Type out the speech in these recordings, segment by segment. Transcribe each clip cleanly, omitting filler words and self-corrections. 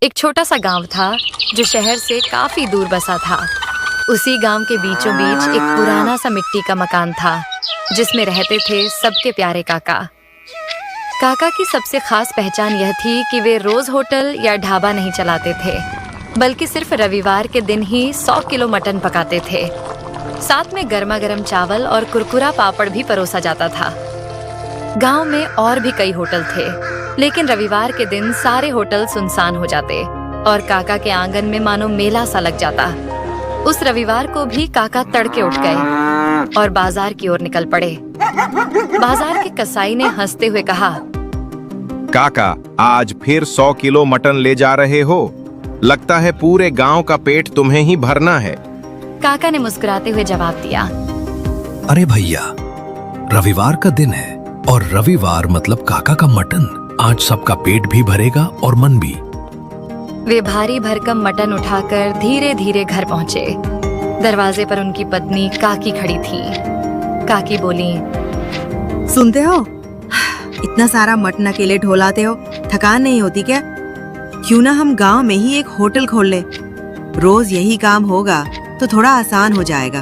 एक छोटा सा गांव था जो शहर से काफी दूर बसा था। उसी गांव के बीचों बीच एक पुराना सा मिट्टी का मकान था जिसमें रहते थे सबके प्यारे काका। काका की सबसे खास पहचान यह थी कि वे रोज होटल या ढाबा नहीं चलाते थे, बल्कि सिर्फ रविवार के दिन ही 100 किलो मटन पकाते थे। साथ में गर्मा गर्म चावल और कुरकुरा पापड़ भी परोसा जाता था। गांव में और भी कई होटल थे, लेकिन रविवार के दिन सारे होटल सुनसान हो जाते और काका के आंगन में मानो मेला सा लग जाता। उस रविवार को भी काका तड़के उठ गए और बाजार की ओर निकल पड़े। बाजार के कसाई ने हंसते हुए कहा, काका, आज फिर 100 किलो मटन ले जा रहे हो? लगता है पूरे गांव का पेट तुम्हें ही भरना है। काका ने मुस्कुराते हुए जवाब दिया, अरे भैया, रविवार का दिन है और रविवार मतलब काका का मटन। आज सबका पेट भी भरेगा और मन भी। वे भारी भरकम मटन उठाकर धीरे धीरे घर पहुंचे। दरवाजे पर उनकी पत्नी काकी खड़ी थी। काकी बोली, सुनते हो, इतना सारा मटन अकेले ढोलाते हो, थकान नहीं होती क्या? क्यों ना हम गांव में ही एक होटल खोल ले। रोज यही काम होगा तो थोड़ा आसान हो जाएगा।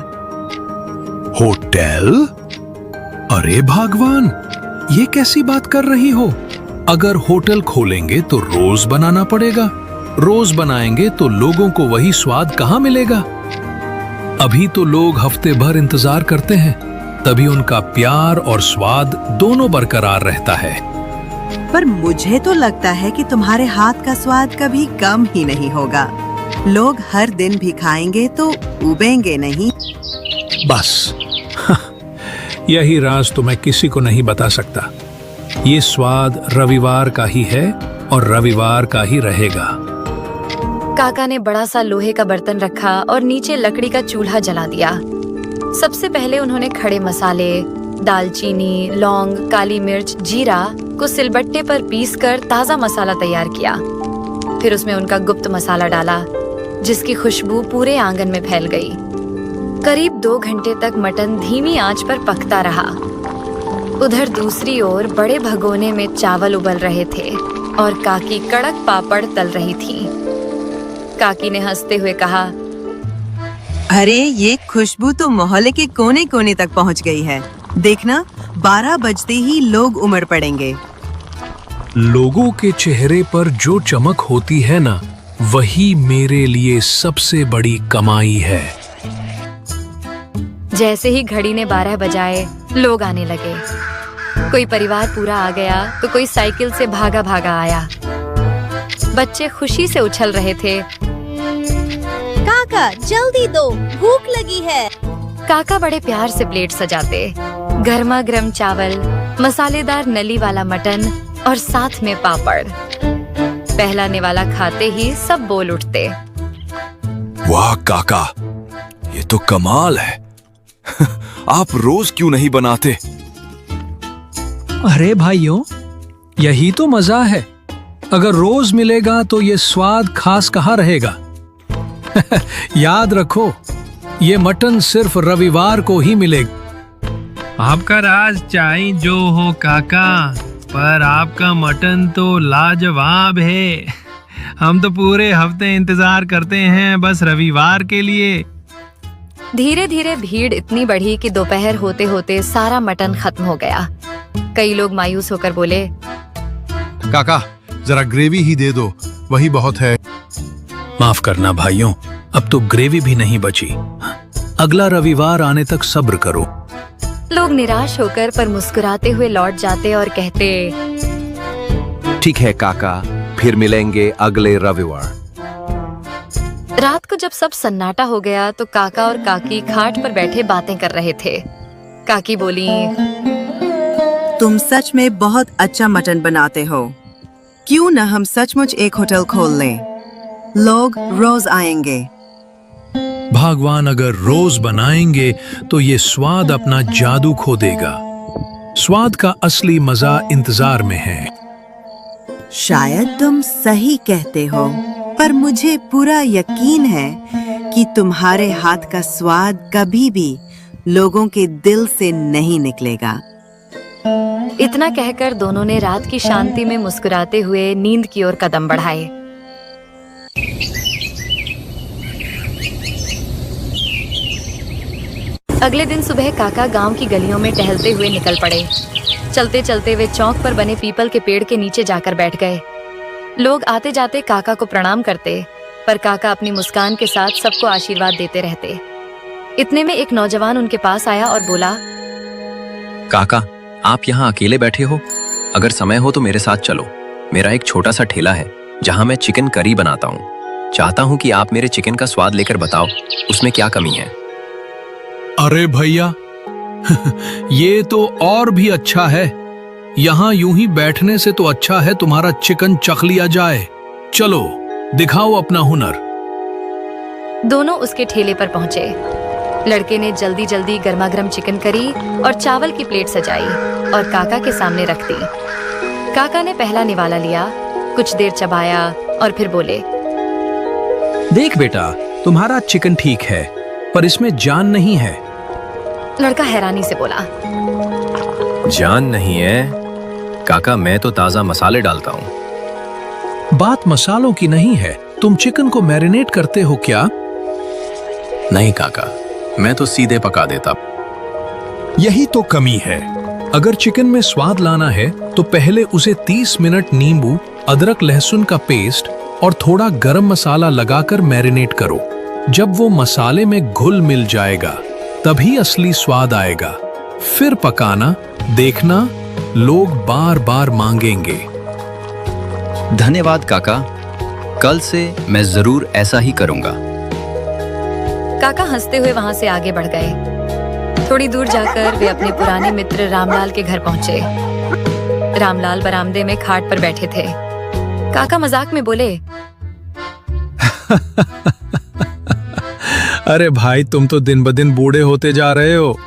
होटल? अरे भगवान, ये कैसी बात कर रही हो? अगर होटल खोलेंगे तो रोज बनाना पड़ेगा। रोज बनाएंगे तो लोगों को वही स्वाद कहाँ मिलेगा? अभी तो लोग हफ्ते भर इंतजार करते हैं, तभी उनका प्यार और स्वाद दोनों बरकरार रहता है। पर मुझे तो लगता है कि तुम्हारे हाथ का स्वाद कभी कम ही नहीं होगा। लोग हर दिन भी खाएंगे तो उबेंगे नहीं। बस यही राज तो मैं किसी को नहीं बता सकता। ये स्वाद रविवार का ही है और रविवार का ही रहेगा। काका ने बड़ा सा लोहे का बर्तन रखा और नीचे लकड़ी का चूल्हा जला दिया। सबसे पहले उन्होंने खड़े मसाले, दालचीनी, लौंग, काली मिर्च, जीरा को सिलबट्टे पर पीसकर ताजा मसाला तैयार किया। फिर उसमें उनका गुप्त मसाला डाला, जिसकी खुशबू पूरे आंगन में फैल गई। करीब 2 घंटे तक मटन धीमी आंच पर पकता रहा। उधर दूसरी ओर बड़े भगोने में चावल उबल रहे थे और काकी कड़क पापड़ तल रही थी। काकी ने हंसते हुए कहा, अरे ये खुशबू तो मोहल्ले के कोने कोने तक पहुंच गई है। देखना, 12 बजते ही लोग उमड़ पड़ेंगे। लोगों के चेहरे पर जो चमक होती है ना, वही मेरे लिए सबसे बड़ी कमाई है। जैसे ही घड़ी ने 12 बजाए, लोग आने लगे। कोई परिवार पूरा आ गया तो कोई साइकिल से भागा भागा आया। बच्चे खुशी से उछल रहे थे। काका, जल्दी दो, भूख लगी है। काका बड़े प्यार से प्लेट सजाते। गर्मा गर्म चावल, मसालेदार नली वाला मटन और साथ में पापड़। पहला निवाला खाते ही सब बोल उठते, वाह काका, ये तो कमाल है। आप रोज क्यों नहीं बनाते? अरे भाइयों, यही तो मजा है। अगर रोज मिलेगा तो ये स्वाद खास कहाँ रहेगा? याद रखो, ये मटन सिर्फ रविवार को ही मिलेगा। आपका राज चाहे जो हो काका, पर आपका मटन तो लाजवाब है। हम तो पूरे हफ्ते इंतजार करते हैं बस रविवार के लिए। धीरे धीरे भीड़ इतनी बढ़ी कि दोपहर होते होते सारा मटन खत्म हो गया। कई लोग मायूस होकर बोले, काका, जरा ग्रेवी ही दे दो, वही बहुत है। माफ करना भाइयों, अब तो ग्रेवी भी नहीं बची। अगला रविवार आने तक सब्र करो। लोग निराश होकर पर मुस्कुराते हुए लौट जाते और कहते, ठीक है काका, फिर मिलेंगे अगले रविवार। रात को जब सब सन्नाटा हो गया तो काका और काकी खाट पर बैठे बातें कर रहे थे। काकी बोली, तुम सच में बहुत अच्छा मटन बनाते हो। क्यों न हम सचमुच एक होटल खोल लें? लोग रोज आएंगे। भगवान अगर रोज बनाएंगे तो ये स्वाद अपना जादू खो देगा। स्वाद का असली मजा इंतजार में है। शायद तुम सही कहते हो, पर मुझे पूरा यकीन है कि तुम्हारे हाथ का स्वाद कभी भी लोगों के दिल से नहीं निकलेगा। इतना कहकर दोनों ने रात की शांति में मुस्कुराते हुए नींद की ओर कदम बढ़ाए। अगले दिन सुबह काका गांव की गलियों में टहलते हुए निकल पड़े। चलते चलते वे चौक पर बने पीपल के पेड़ के नीचे जाकर बैठ गए। लोग आते जाते काका को प्रणाम करते, पर काका अपनी मुस्कान के साथ सबको आशीर्वाद देते रहते। इतने में एक नौजवान उनके पास आया और बोला, काका, आप यहाँ अकेले बैठे हो? अगर समय हो तो मेरे साथ चलो। मेरा एक छोटा सा ठेला है जहाँ मैं चिकन करी बनाता हूँ। चाहता हूँ कि आप मेरे चिकन का स्वाद लेकर बताओ उसमें क्या कमी है। अरे भैया, ये तो और भी अच्छा है। यहाँ यूं ही बैठने से तो अच्छा है तुम्हारा चिकन चख लिया जाए। चलो दिखाओ अपना हुनर। दोनों उसके ठेले पर पहुंचे। लड़के ने जल्दी जल्दी गर्मागर्म चिकन करी और चावल की प्लेट सजाई और काका के सामने रख दी। काका ने पहला निवाला लिया, कुछ देर चबाया और फिर बोले, देख बेटा, तुम्हारा चिकन ठीक है, पर इसमें जान नहीं है। लड़का हैरानी से बोला, जान नहीं है काका, मैं तो ताजा मसाले डालता हूँ। बात मसालों की नहीं है, तुम चिकन को मैरिनेट करते हो क्या? नहीं काका, मैं तो सीधे पका देता। यही तो कमी है। अगर चिकन में स्वाद लाना है तो पहले उसे 30 मिनट नींबू, अदरक लहसुन का पेस्ट और थोड़ा गरम मसाला लगाकर मैरिनेट करो। जब वो मसाले में घुल मिल जाएगा तभी असली स्वाद आएगा। फिर पकाना, देखना लोग बार बार मांगेंगे। धन्यवाद काका, कल से मैं जरूर ऐसा ही करूंगा। काका हंसते हुए वहां से आगे बढ़ गए। थोड़ी दूर जाकर वे अपने पुराने मित्र रामलाल के घर पहुंचे। रामलाल बरामदे में खाट पर बैठे थे। काका मजाक में बोले, अरे भाई, तुम तो दिन ब दिन बूढ़े होते जा रहे हो।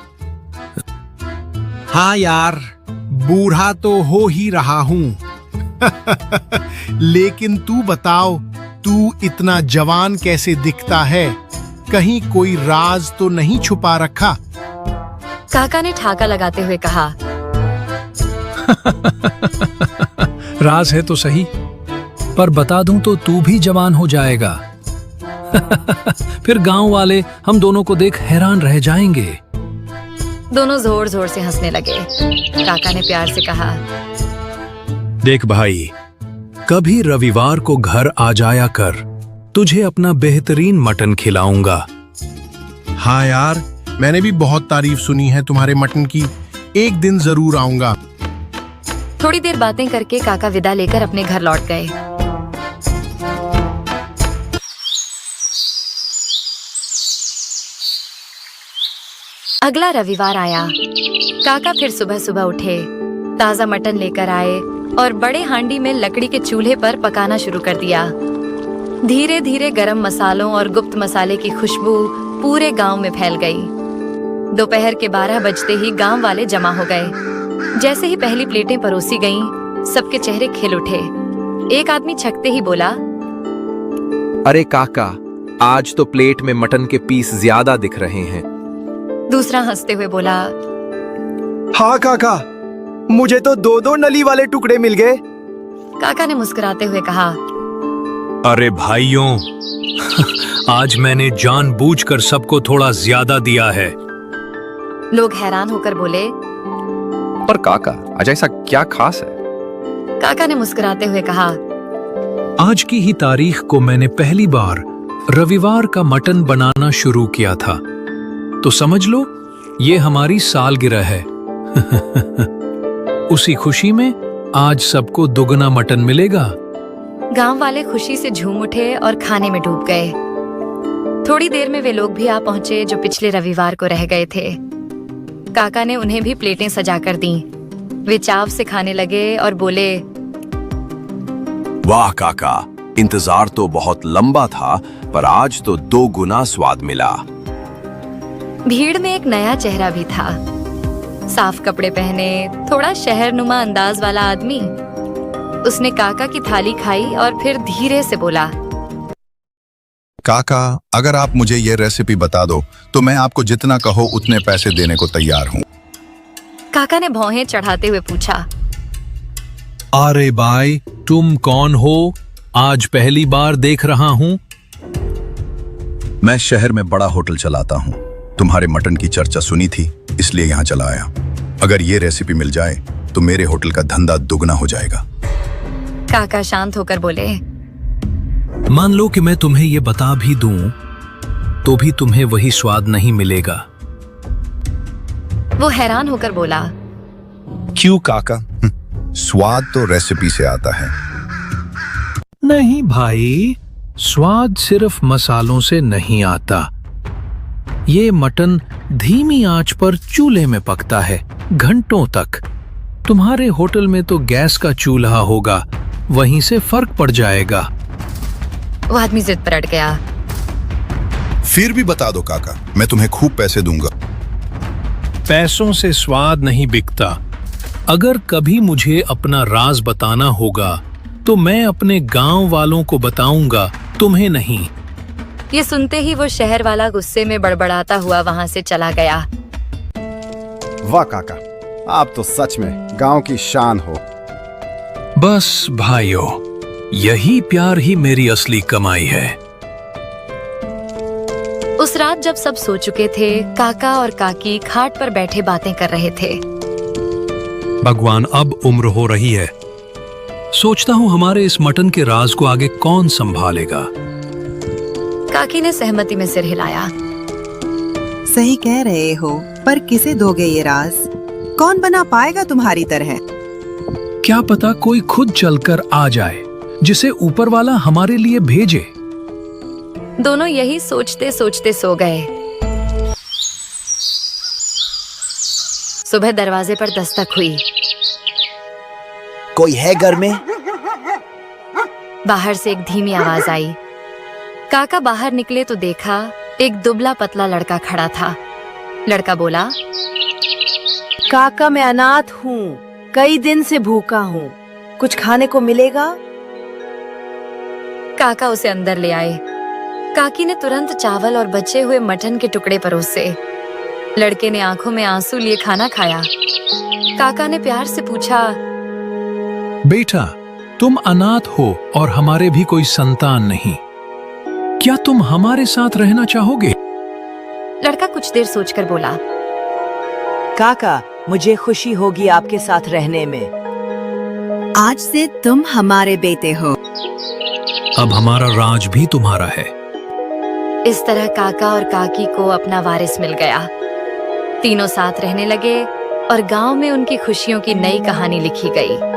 हाँ यार, बूढ़ा तो हो ही रहा हूँ। लेकिन तू बताओ, तू इतना जवान कैसे दिखता है? कहीं कोई राज तो नहीं छुपा रखा? काका ने ठाका लगाते हुए कहा, राज है तो सही, पर बता दूं तो तू भी जवान हो जाएगा। फिर गांव वाले हम दोनों को देख हैरान रह जाएंगे। दोनों जोर जोर से हंसने लगे। काका ने प्यार से कहा, देख भाई, कभी रविवार को घर आ जाया कर, तुझे अपना बेहतरीन मटन खिलाऊंगा। हाँ यार, मैंने भी बहुत तारीफ सुनी है तुम्हारे मटन की। एक दिन जरूर आऊंगा। थोड़ी देर बातें करके काका विदा लेकर अपने घर लौट गए। अगला रविवार आया। काका फिर सुबह सुबह उठे, ताजा मटन लेकर आए और बड़े हांडी में लकड़ी के चूल्हे पर पकाना शुरू कर दिया। धीरे धीरे गरम मसालों और गुप्त मसाले की खुशबू पूरे गांव में फैल गई। दोपहर के 12 बजते ही गांव वाले जमा हो गए। जैसे ही पहली प्लेटें परोसी गईं, सबके चेहरे खिल उठे। एक आदमी छकते ही बोला, अरे काका, आज तो प्लेट में मटन के पीस ज्यादा दिख रहे हैं। दूसरा हंसते हुए बोला, हाँ काका, मुझे तो 2-2 नली वाले टुकड़े मिल गए। काका ने मुस्कुराते हुए कहा, अरे भाइयों, आज मैंने जानबूझकर सबको थोड़ा ज्यादा दिया है। लोग हैरान होकर बोले, पर काका, आज ऐसा क्या खास है? काका ने मुस्कुराते हुए कहा, आज की ही तारीख को मैंने पहली बार रविवार का मटन बनाना शुरू किया था, तो समझ लो ये हमारी सालगिरह है। उसी खुशी में आज सबको दुगना मटन मिलेगा। गांव वाले खुशी से झूम उठे और खाने में डूब गए। थोड़ी देर में वे लोग भी आ पहुंचे जो पिछले रविवार को रह गए थे। काका ने उन्हें भी प्लेटें सजाकर दी। वे चाव से खाने लगे और बोले, वाह काका, इंतजार तो बहुत लंबा था, पर आज तो 2 गुना स्वाद मिला। भीड़ में एक नया चेहरा भी था। साफ कपड़े पहने, थोड़ा शहरनुमा अंदाज वाला आदमी। उसने काका की थाली खाई और फिर धीरे से बोला, काका, अगर आप मुझे ये रेसिपी बता दो तो मैं आपको जितना कहो उतने पैसे देने को तैयार हूँ। काका ने भौहें चढ़ाते हुए पूछा, अरे भाई, तुम कौन हो? आज पहली बार देख रहा हूँ। मैं शहर में बड़ा होटल चलाता हूँ, तुम्हारे मटन की चर्चा सुनी थी, इसलिए यहाँ चला आया। अगर ये रेसिपी मिल जाए तो मेरे होटल का धंधा दुगना हो जाएगा। काका शांत होकर बोले, मान लो कि मैं तुम्हें ये बता भी दूं तो भी तुम्हें वही स्वाद नहीं मिलेगा। वो हैरान होकर बोला, क्यों काका? स्वाद तो रेसिपी से आता है। नहीं भाई, स्वाद सिर्फ मसालों से नहीं आता। ये मटन धीमी आंच पर चूल्हे में पकता है घंटों तक। तुम्हारे होटल में तो गैस का चूल्हा होगा, वहीं से फर्क पड़ जाएगा। वो आदमी जिद पर अड़ गया। फिर भी बता दो काका, मैं तुम्हें खूब पैसे दूंगा। पैसों से स्वाद नहीं बिकता। अगर कभी मुझे अपना राज बताना होगा तो मैं अपने गांव वालों को बताऊंगा, तुम्हें नहीं। ये सुनते ही वो शहर वाला गुस्से में बड़बड़ाता हुआ वहां से चला गया। वाह काका, आप तो सच में गांव की शान हो। बस भाइयों, यही प्यार ही मेरी असली कमाई है। उस रात जब सब सो चुके थे, काका और काकी खाट पर बैठे बातें कर रहे थे। भगवान, अब उम्र हो रही है। सोचता हूँ हमारे इस मटन के राज को आगे कौन संभालेगा। काकी ने सहमति में सिर हिलाया। सही कह रहे हो, पर किसे दोगे ये राज? कौन बना पाएगा तुम्हारी तरह? क्या पता कोई खुद चलकर आ जाए, जिसे ऊपर वाला हमारे लिए भेजे। दोनों यही सोचते सोचते सो गए। सुबह दरवाजे पर दस्तक हुई। कोई है घर में? बाहर से एक धीमी आवाज आई। काका बाहर निकले तो देखा एक दुबला पतला लड़का खड़ा था। लड़का बोला, काका मैं अनाथ हूँ, कई दिन से भूखा हूँ, कुछ खाने को मिलेगा? काका उसे अंदर ले आए। काकी ने तुरंत चावल और बचे हुए मटन के टुकड़े परोसे। लड़के ने आंखों में आंसू लिए खाना खाया। काका ने प्यार से पूछा, बेटा, तुम अनाथ हो और हमारे भी कोई संतान नहीं। क्या तुम हमारे साथ रहना चाहोगे? लड़का कुछ देर सोचकर बोला, काका मुझे खुशी होगी आपके साथ रहने में। आज से तुम हमारे बेटे हो। अब हमारा राज भी तुम्हारा है। इस तरह काका और काकी को अपना वारिस मिल गया। तीनों साथ रहने लगे और गांव में उनकी खुशियों की नई कहानी लिखी गई।